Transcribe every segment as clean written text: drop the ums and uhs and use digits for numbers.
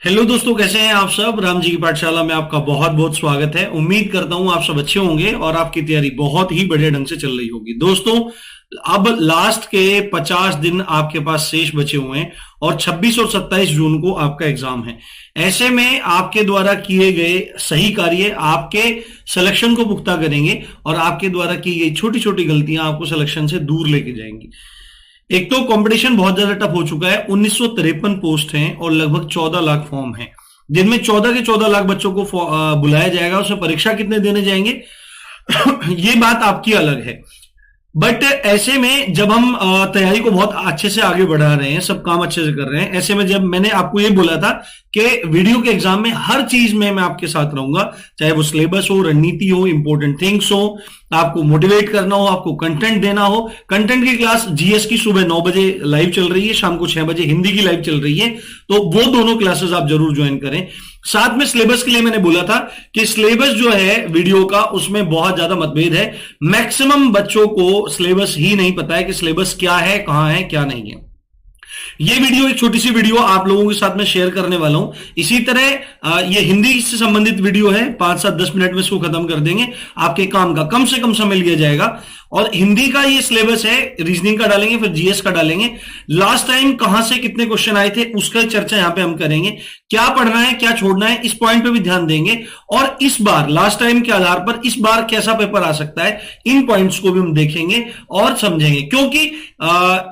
Hello दोस्तों, कैसे हैं आप सब। राम जी की पाठशाला में आपका बहुत बहुत स्वागत है। उम्मीद करता हूं आप सब अच्छे होंगे और आपकी तैयारी बहुत ही बढ़िया ढंग से चल रही होगी। दोस्तों, अब लास्ट के 50 दिन आपके पास शेष बचे हुए हैं और 26 और 27 जून को आपका एग्जाम है। ऐसे में आपके द्वारा किए गए सही कार्य आपके सिलेक्शन को पुख्ता करेंगे और आपके द्वारा की गई छोटी छोटी गलतियां आपको सिलेक्शन से दूर लेके जाएंगी। एक तो कंपटीशन बहुत ज्यादा टफ हो चुका है। 1953 पोस्ट हैं और लगभग 14 लाख फॉर्म हैं, जिनमें 14 के 14 लाख बच्चों को बुलाया जाएगा। उसमें परीक्षा कितने देने जाएंगे ये बात आपकी अलग है। बट ऐसे में जब हम तैयारी को बहुत अच्छे से आगे बढ़ा रहे हैं, सब काम अच्छे से कर रहे हैं, ऐसे में जब मैंने आपको ये बोला था कि वीडियो के एग्जाम में हर चीज में मैं आपके साथ रहूंगा, चाहे वो सिलेबस हो, रणनीति हो, इंपॉर्टेंट थिंग्स हो, आपको मोटिवेट करना हो, आपको कंटेंट देना हो। कंटेंट की क्लास जीएस की सुबह 9 बजे लाइव चल रही है, शाम को 6 बजे हिंदी की लाइव चल रही है, तो वो दोनों क्लासेस आप जरूर ज्वाइन करें। साथ में सिलेबस के लिए मैंने बोला था कि सिलेबस जो है वीडियो का, उसमें बहुत ज्यादा मतभेद है। मैक्सिमम बच्चों को सिलेबस ही नहीं पता है कि सिलेबस क्या है, कहां है, क्या नहीं है। ये वीडियो, एक छोटी सी वीडियो आप लोगों के साथ में शेयर करने वाला हूं। इसी तरह ये हिंदी से संबंधित वीडियो है, 5-7-10 मिनट में इसको खत्म कर देंगे। आपके काम का कम से कम समय लिया जाएगा। और हिंदी का ये सिलेबस है, रीजनिंग का डालेंगे, फिर जीएस का डालेंगे। लास्ट टाइम कहां से कितने क्वेश्चन आए थे उसका चर्चा यहां पे हम करेंगे। क्या पढ़ना है, क्या छोड़ना है, इस पॉइंट पे भी ध्यान देंगे। और इस बार लास्ट टाइम के आधार पर इस बार कैसा पेपर आ सकता है, इन पॉइंट्स को भी हम देखेंगे और समझेंगे। क्योंकि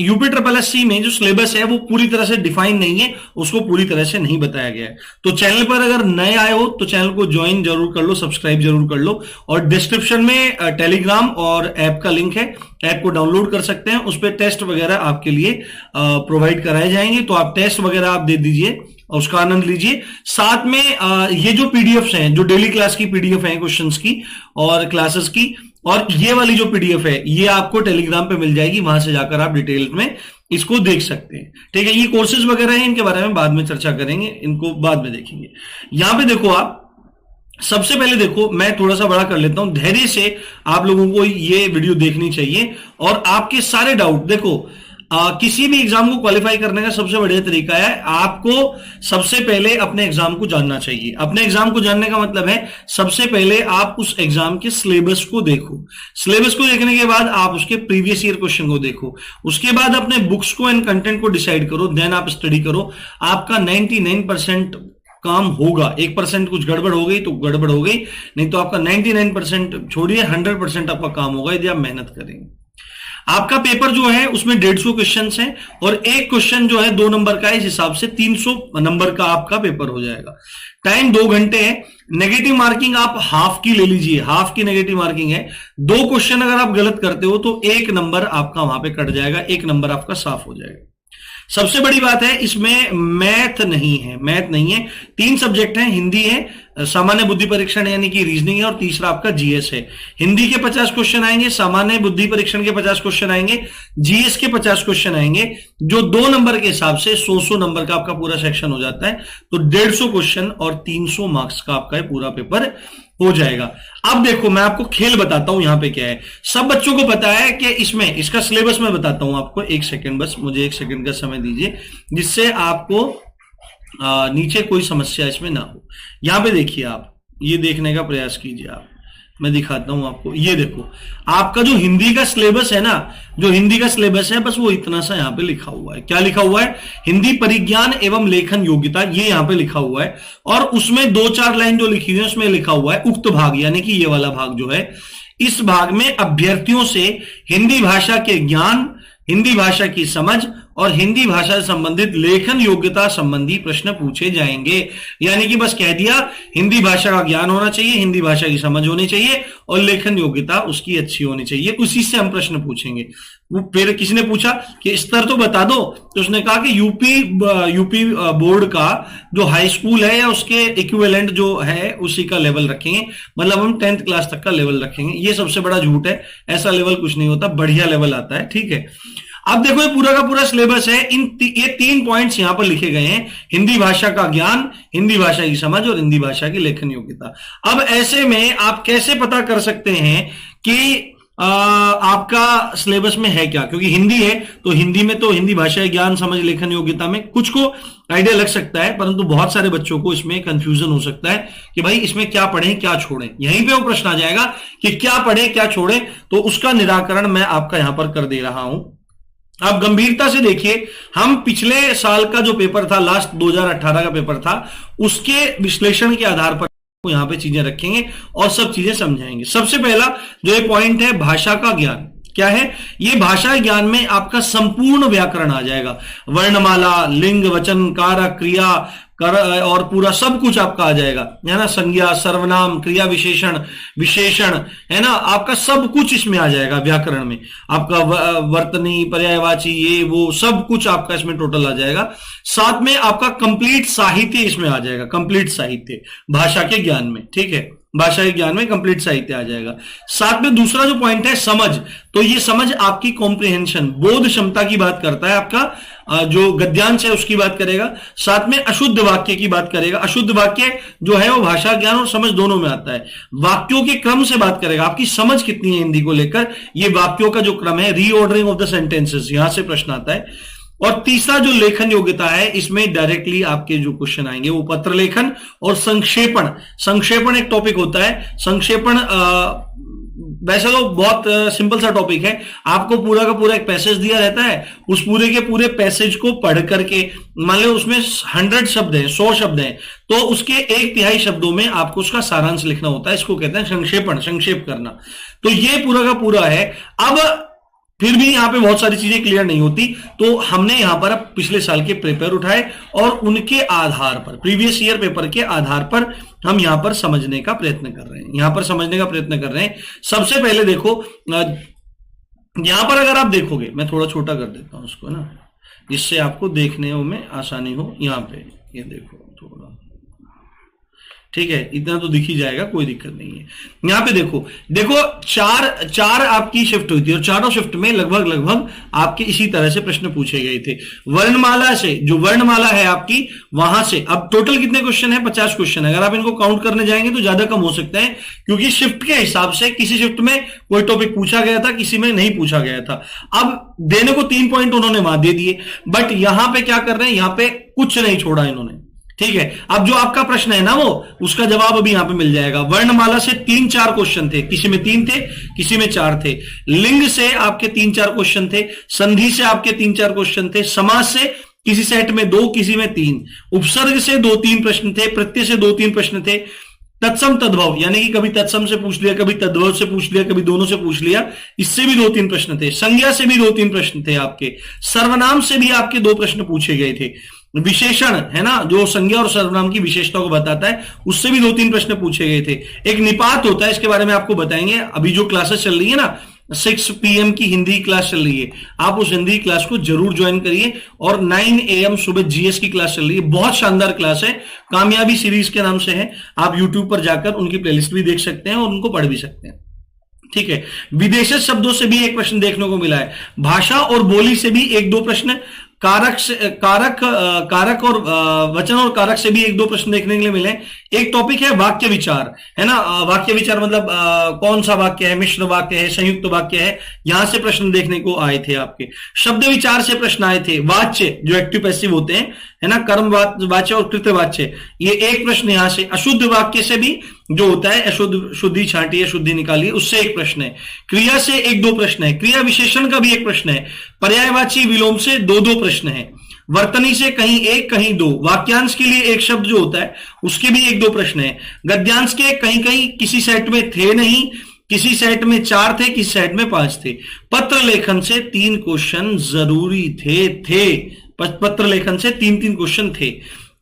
यूपी ट्रिपल एससी में जो सिलेबस है वो पूरी तरह से डिफाइन नहीं है, उसको पूरी तरह से नहीं बताया गया है। तो चैनल पर अगर नए आए हो तो चैनल को ज्वाइन जरूर कर लो, सब्सक्राइब जरूर कर लो। और डिस्क्रिप्शन में टेलीग्राम और ऐप का लिंक है, ऐप को डाउनलोड कर सकते हैं। उस पर टेस्ट वगैरह आपके लिए प्रोवाइड कराए जाएंगे, तो आप टेस्ट वगैरह आप दे दीजिए और उसका आनंद लीजिए। साथ में ये जो पीडीएफ्स हैं, जो डेली क्लास की पीडीएफ है क्वेश्चंस की और क्लासेस की, और ये वाली जो पीडीएफ है ये आपको टेलीग्राम पे मिल जाएगी, वहां से जाकर आप डिटेल में इसको देख सकते हैं। ठीक है, ये कोर्सेज वगैरह हैं, इनके बारे में बाद में चर्चा करेंगे, इनको बाद में देखेंगे। यहां पे देखो, आप सबसे पहले देखो, मैं थोड़ा सा बड़ा कर लेता हूं, धैर्य से आप लोगों को ये वीडियो देखनी चाहिए और आपके सारे डाउट देखो। किसी भी एग्जाम को क्वालिफाई करने का सबसे बढ़िया तरीका है, आपको सबसे पहले अपने एग्जाम को जानना चाहिए। अपने एग्जाम को जानने का मतलब है सबसे पहले आप उस एग्जाम के सिलेबस को देखो। सिलेबस को देखने के बाद आप उसके प्रीवियस ईयर क्वेश्चन को देखो। उसके बाद अपने बुक्स को एंड कंटेंट को डिसाइड करो, देन आप स्टडी करो। आपका 99% काम होगा। 1% कुछ गड़बड़ हो गई तो गड़बड़ हो गई, नहीं तो आपका 99% छोड़िए, 100% आपका काम होगा यदि आप मेहनत करेंगे। आपका पेपर जो है उसमें 150 क्वेश्चन हैं और एक क्वेश्चन जो है 2 नंबर का है, इस हिसाब से 300 नंबर का आपका पेपर हो जाएगा। टाइम 2 घंटे है। नेगेटिव मार्किंग आप हाफ की ले लीजिए, हाफ की नेगेटिव मार्किंग है। 2 क्वेश्चन अगर आप गलत करते हो तो 1 नंबर आपका वहां पे कट जाएगा, 1 नंबर आपका साफ हो जाएगा। सबसे बड़ी बात है, इसमें मैथ नहीं है, मैथ नहीं है। 3 सब्जेक्ट हैं, हिंदी है, सामान्य बुद्धि परीक्षण यानी कि रीजनिंग है, और तीसरा आपका जीएस है। हिंदी के 50 क्वेश्चन आएंगे, सामान्य बुद्धि परीक्षण के 50 क्वेश्चन आएंगे, जीएस के 50 क्वेश्चन आएंगे, जो 2 नंबर के हिसाब से 100 नंबर का आपका पूरा सेक्शन हो जाता है। तो 150 क्वेश्चन और 300 मार्क्स का आपका पूरा पेपर हो जाएगा। अब देखो, मैं आपको खेल बताता हूं यहां पे क्या है। सब बच्चों को पता है कि इसमें इसका सिलेबस मैं बताता हूं आपको। 1 सेकंड, बस मुझे 1 सेकंड का समय दीजिए, जिससे आपको नीचे कोई समस्या इसमें ना हो। यहां पे देखिए, आप ये देखने का प्रयास कीजिए। आप, मैं दिखाता हूं आपको। ये देखो, आपका जो हिंदी का सिलेबस है ना, जो हिंदी का सिलेबस है, बस वो इतना सा यहां पे लिखा हुआ है। क्या लिखा हुआ है? हिंदी परिज्ञान एवं लेखन योग्यता, ये यहां पे लिखा हुआ है। और उसमें 2-4 लाइन जो लिखी हुई है उसमें लिखा हुआ है उक्त भाग, यानी कि ये वाला भाग जो है, इस भाग में अभ्यर्थियों से हिंदी भाषा के ज्ञान, हिंदी भाषा की समझ और हिंदी भाषा से संबंधित लेखन योग्यता संबंधी प्रश्न पूछे जाएंगे। यानी कि बस कह दिया, हिंदी भाषा का ज्ञान होना चाहिए, हिंदी भाषा की समझ होनी चाहिए और लेखन योग्यता उसकी अच्छी होनी चाहिए। उसी से हम प्रश्न पूछेंगे। वो फिर किसी ने पूछा कि स्तर तो बता दो, तो उसने कहा कि यूपी बोर्ड का जो हाई स्कूल है या उसके इक्विवेलेंट जो है उसी का लेवल रखेंगे, मतलब हम 10th क्लास तक का लेवल रखेंगे। ये सबसे बड़ा झूठ है, ऐसा लेवल कुछ नहीं होता, बढ़िया लेवल आता है। ठीक है, अब देखो, ये पूरा का पूरा सिलेबस है। ये 3 पॉइंट्स यहां पर लिखे गए हैं, हिंदी भाषा का ज्ञान, हिंदी भाषा की समझ और हिंदी भाषा की लेखन योग्यता। अब ऐसे में आप कैसे पता कर सकते हैं कि आपका सिलेबस में है क्या, क्योंकि हिंदी है तो हिंदी में तो हिंदी भाषा ज्ञान समझ लेखन योग्यता में कुछ को आइडिया लग सकता है, परंतु बहुत सारे बच्चों को इसमें कंफ्यूजन हो सकता है कि भाई इसमें क्या पढ़ें क्या छोड़ें। यहीं पे वो प्रश्न आ जाएगा कि क्या पढ़ें क्या छोड़ें, तो उसका निराकरण मैं आपका यहां पर कर दे रहा हूं। आप गंभीरता से देखिए, हम पिछले साल का जो पेपर था, लास्ट 2018 का पेपर था, उसके विश्लेषण के आधार पर यहां पे चीजें रखेंगे और सब चीजें समझाएंगे। सबसे पहला जो ये पॉइंट है, भाषा का ज्ञान क्या है, ये भाषा ज्ञान में आपका संपूर्ण व्याकरण आ जाएगा। वर्णमाला, लिंग, वचन, कारक, क्रिया कर और पूरा सब कुछ आपका आ जाएगा, है ना। संज्ञा, सर्वनाम, क्रिया विशेषण, विशेषण, है ना, आपका सब कुछ इसमें आ जाएगा व्याकरण में। आपका वर्तनी, पर्यायवाची, ये वो सब कुछ आपका इसमें टोटल आ जाएगा। साथ में आपका कंप्लीट साहित्य इसमें आ जाएगा, कंप्लीट साहित्य भाषा के ज्ञान में, ठीक है, भाषा के ज्ञान में कंप्लीट साहित्य आ जाएगा। साथ में दूसरा जो पॉइंट है समझ, तो ये समझ आपकी कॉम्प्रिहेंशन, बोध क्षमता की बात करता है, आपका जो गद्यांश है उसकी बात करेगा। साथ में अशुद्ध वाक्य की बात करेगा। अशुद्ध वाक्य जो है वो भाषा ज्ञान और समझ दोनों में आता है। वाक्यों के क्रम से बात करेगा, आपकी समझ कितनी है हिंदी को लेकर, ये वाक्यों का जो क्रम है, रीऑर्डरिंग ऑफ द सेंटेंसेस, यहां से प्रश्न आता है। और तीसरा जो लेखन योग्यता है, इसमें डायरेक्टली आपके जो क्वेश्चन आएंगे वो पत्र लेखन और संक्षेपण। संक्षेपण एक टॉपिक होता है। संक्षेपण वैसे तो बहुत सिंपल सा टॉपिक है, आपको पूरा का पूरा एक पैसेज दिया रहता है, उस पूरे के पूरे पैसेज को पढ़ करके, मान लो उसमें 100 शब्द हैं, 100 शब्द हैं, तो उसके 1/3 शब्दों में आपको उसका सारांश लिखना होता है। इसको कहते हैं संक्षेपण, संक्षेप करना। तो ये पूरा का पूरा है। अब फिर भी यहां पे बहुत सारी चीजें क्लियर नहीं होती, तो हमने यहां पर अब पिछले साल के पेपर उठाए और उनके आधार पर, प्रीवियस ईयर पेपर के आधार पर हम यहां पर समझने का प्रयत्न कर रहे हैं, यहां पर समझने का प्रयत्न कर रहे हैं। सबसे पहले देखो, यहां पर अगर आप देखोगे, मैं थोड़ा छोटा कर देता हूं उसको ना, जिससे आपको देखने में आसानी हो। यहां पे ये देखो थोड़ा, ठीक है, इतना तो दिख ही जाएगा, कोई दिक्कत नहीं है। यहां पे देखो, देखो चार आपकी शिफ्ट हुई थी और चारों शिफ्ट में लगभग आपके इसी तरह से प्रश्न पूछे गए थे। वर्णमाला से, जो वर्णमाला है आपकी, वहां से अब टोटल कितने क्वेश्चन है, 50 क्वेश्चन है। अगर आप इनको काउंट करने जाएंगे तो ज्यादा कम हो सकते हैं, क्योंकि शिफ्ट के हिसाब से किसी शिफ्ट में कोई टॉपिक पूछा गया था, किसी में नहीं पूछा गया था। अब देने को 3 पॉइंट उन्होंने वहां दे दिए, बट यहां पे क्या कर रहे हैं, यहां पे कुछ नहीं छोड़ा इन्होंने, ठीक है। अब जो आपका प्रश्न है ना, वो उसका जवाब अभी यहां पे मिल जाएगा। वर्णमाला से 3-4 क्वेश्चन थे, किसी में 3 थे, किसी में 4 थे। लिंग से आपके 3-4 क्वेश्चन थे। संधि से आपके 3-4 क्वेश्चन थे। समास से किसी सेट में 2, किसी में 3। उपसर्ग से 2-3 प्रश्न थे। प्रत्यय से 2-3 प्रश्न थे। तत्सम तद्भव, यानी कि कभी तत्सम से पूछ लिया, कभी तद्भव से पूछ लिया, कभी दोनों से पूछ लिया, इससे भी 2-3 प्रश्न थे। संज्ञा से भी 2-3 प्रश्न थे आपके। सर्वनाम से भी आपके 2 प्रश्न पूछे गए थे। विशेषण है ना, जो संज्ञा और सर्वनाम की विशेषता को बताता है, उससे भी 2-3 प्रश्न पूछे गए थे। एक निपात होता है, इसके बारे में आपको बताएंगे। अभी जो क्लासेस चल रही है ना, 6 PM की हिंदी क्लास चल रही है, आप उस हिंदी क्लास को जरूर ज्वाइन करिए। और 9 AM सुबह GS की क्लास चल रही है, बहुत शानदार क्लास है, कामयाबी सीरीज के नाम से है। आप यूट्यूब पर जाकर उनकी प्लेलिस्ट भी देख सकते हैं और उनको पढ़ भी सकते हैं, ठीक है। विदेशी शब्दों से भी एक प्रश्न देखने को मिला है। भाषा और बोली से भी 1-2 प्रश्न। कारक और वचन और कारक से भी 1-2 प्रश्न देखने के लिए मिले। एक टॉपिक है वाक्य विचार, है ना। वाक्य विचार मतलब कौन सा वाक्य है, मिश्र वाक्य है, संयुक्त वाक्य है, यहां से प्रश्न देखने को आए थे आपके। शब्द विचार से प्रश्न आए थे। वाच्य जो एक्टिव पैसिव होते हैं, है ना, कर्म वाच्य और कृत्य वाच्य, ये एक प्रश्न यहां से। अशुद्ध वाक्य से भी जो होता है, अशुद्ध शुद्धि छांटिए, शुद्धि निकालिए, उससे एक प्रश्न है। क्रिया से 1-2 प्रश्न है। क्रिया विशेषण का भी एक प्रश्न है। पर्यायवाची विलोम से 2-2 प्रश्न है। वर्तनी से कहीं 1 कहीं 2। वाक्यांश के लिए एक शब्द जो होता है उसके भी 1-2 प्रश्न है। गद्यांश के कहीं कहीं किसी सेट में थे नहीं, किसी सेट में 4 थे, किसी सेट में 5 थे। पत्र लेखन से 3 क्वेश्चन जरूरी थे। पत्र लेखन से 3-3 क्वेश्चन थे।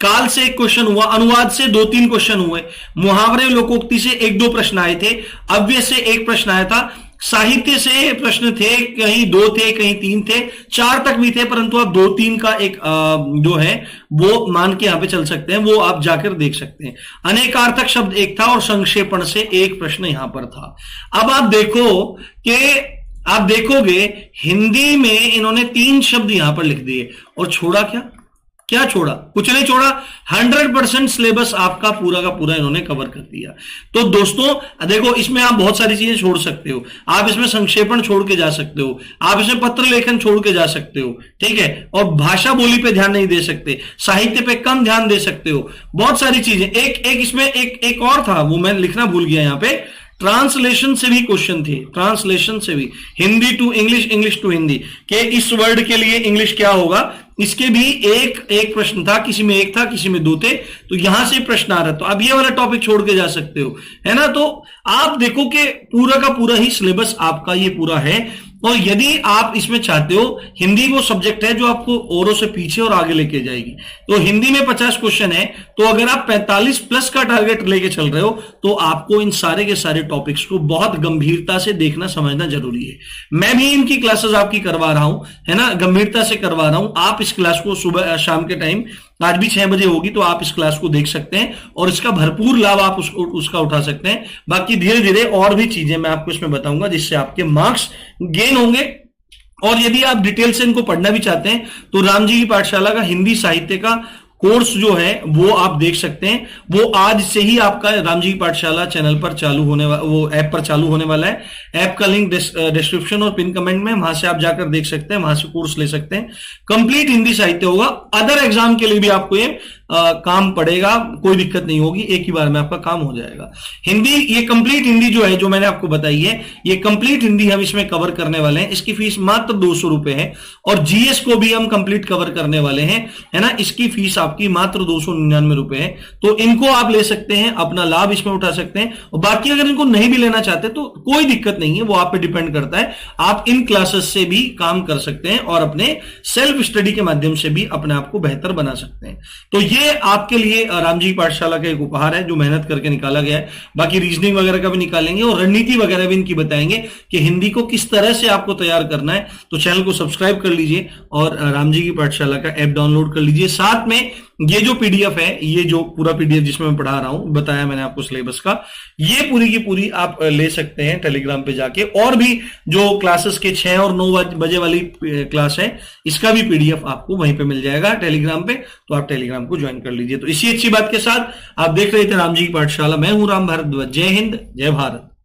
काल से 1 क्वेश्चन हुआ। अनुवाद से 2-3 क्वेश्चन हुए। मुहावरे लोकोक्ति से 1-2 प्रश्न आए थे। अव्यय से 1 प्रश्न आया था। साहित्य से प्रश्न थे, कहीं 2 थे, कहीं 3 थे, 4 तक भी थे, परंतु आप 2-3 का एक जो है वो मान के यहां पे चल सकते हैं, वो आप जाकर देख सकते हैं। अनेकार्थक शब्द 1 था और संक्षेपण से 1 प्रश्न यहां पर था। अब आप देखो कि आप देखोगे हिंदी में इन्होंने 3 शब्द यहां पर लिख दिए और छोड़ा क्या, क्या छोड़ा? कुछ नहीं छोड़ा। 100% सिलेबस आपका पूरा का पूरा इन्होंने कवर कर दिया। तो दोस्तों देखो, इसमें आप बहुत सारी चीजें छोड़ सकते हो। आप इसमें संक्षेपण छोड़ के जा सकते हो, आप इसमें पत्र लेखन छोड़ के जा सकते हो, ठीक है। और भाषा बोली पे ध्यान नहीं दे सकते, साहित्य पे कम ध्यान दे सकते हो, बहुत सारी चीजें। एक इसमें एक और था, वो मैं लिखना भूल गया यहां पे। ट्रांसलेशन से भी क्वेश्चन थे, ट्रांसलेशन से भी, Hindi to English, English to Hindi के इस वर्ड के लिए इंग्लिश क्या होगा, इसके भी एक प्रश्न था, किसी में एक था, किसी में दो थे। तो यहां से प्रश्न आ रहा है, तो अब ये वाला टॉपिक छोड़ के जा सकते हो, है ना। तो आप देखो कि पूरा का पूरा ही सिलेबस आपका ये पूरा है। और यदि आप इसमें चाहते हो, हिंदी वो सब्जेक्ट है जो आपको औरों से पीछे और आगे लेके जाएगी। तो हिंदी में 50 क्वेश्चन है, तो अगर आप 45 प्लस का टारगेट लेके चल रहे हो, तो आपको इन सारे के सारे टॉपिक्स को बहुत गंभीरता से देखना समझना जरूरी है। मैं भी इनकी क्लासेस आपकी करवा रहा हूं, है ना, गंभीरता से करवा रहा हूं। आप इस क्लास को सुबह शाम के टाइम, आज भी 6 बजे होगी, तो आप इस क्लास को देख सकते हैं और इसका भरपूर लाभ आप उसका उठा सकते हैं। बाकी धीरे धीरे और भी चीजें मैं आपको इसमें बताऊंगा, जिससे आपके मार्क्स गेन होंगे। और यदि आप डिटेल से इनको पढ़ना भी चाहते हैं, तो राम जी की पाठशाला का हिंदी साहित्य का कोर्स जो है वो आप देख सकते हैं। वो आज से ही आपका राम जी की पाठशाला चैनल पर चालू होने वाला, वो ऐप पर चालू होने वाला है। ऐप का लिंक डिस्क्रिप्शन और पिन कमेंट में, वहां से आप जाकर देख सकते हैं, वहां से कोर्स ले सकते हैं। कंप्लीट हिंदी साहित्य होगा। अदर एग्जाम के लिए भी आपको ये काम पड़ेगा, कोई दिक्कत नहीं होगी, एक ही बार में आपका काम हो जाएगा। हिंदी, ये कंप्लीट हिंदी जो है, जो मैंने आपको बताई है, ये कंप्लीट हिंदी हम इसमें कवर करने वाले हैं। इसकी फीस मात्र 200 रुपए है। और जीएस को भी हम कंप्लीट कवर करने वाले हैं, है ना। इसकी फीस आपकी मात्र 299 रुपए है। तो इनको आप ले सकते हैं, अपना लाभ इसमें उठा सकते हैं। और बाकी अगर इनको नहीं भी लेना चाहते तो कोई दिक्कत नहीं है, वो आप पे डिपेंड करता है। आप इन क्लासेस से भी काम कर सकते हैं और अपने सेल्फ स्टडी के माध्यम से भी अपने आप को बेहतर बना सकते हैं। तो ये आपके लिए राम जी पाठशाला का एक उपहार है, जो मेहनत करके निकाला गया है। बाकी रीजनिंग वगैरह का भी निकालेंगे और रणनीति वगैरह भी इनकी बताएंगे कि हिंदी को किस तरह से आपको तैयार करना है। तो चैनल को सब्सक्राइब कर लीजिए और राम जी की पाठशाला का ऐप डाउनलोड कर लीजिए। साथ में ये जो पीडीएफ है, ये जो पूरा पीडीएफ जिसमें मैं पढ़ा रहा हूं, बताया मैंने आपको सिलेबस का, ये पूरी की पूरी आप ले सकते हैं टेलीग्राम पे जाके। और भी जो क्लासेस के 6 और 9 बजे वाली क्लास है, इसका भी पीडीएफ आपको वहीं पे मिल जाएगा टेलीग्राम पे। तो आप टेलीग्राम को ज्वाइन कर लीजिए। तो इसी अच्छी बात के साथ आप देख रहे थे राम जी की पाठशाला। मैं हूं राम भारद्वाज। जय हिंद, जय भारत।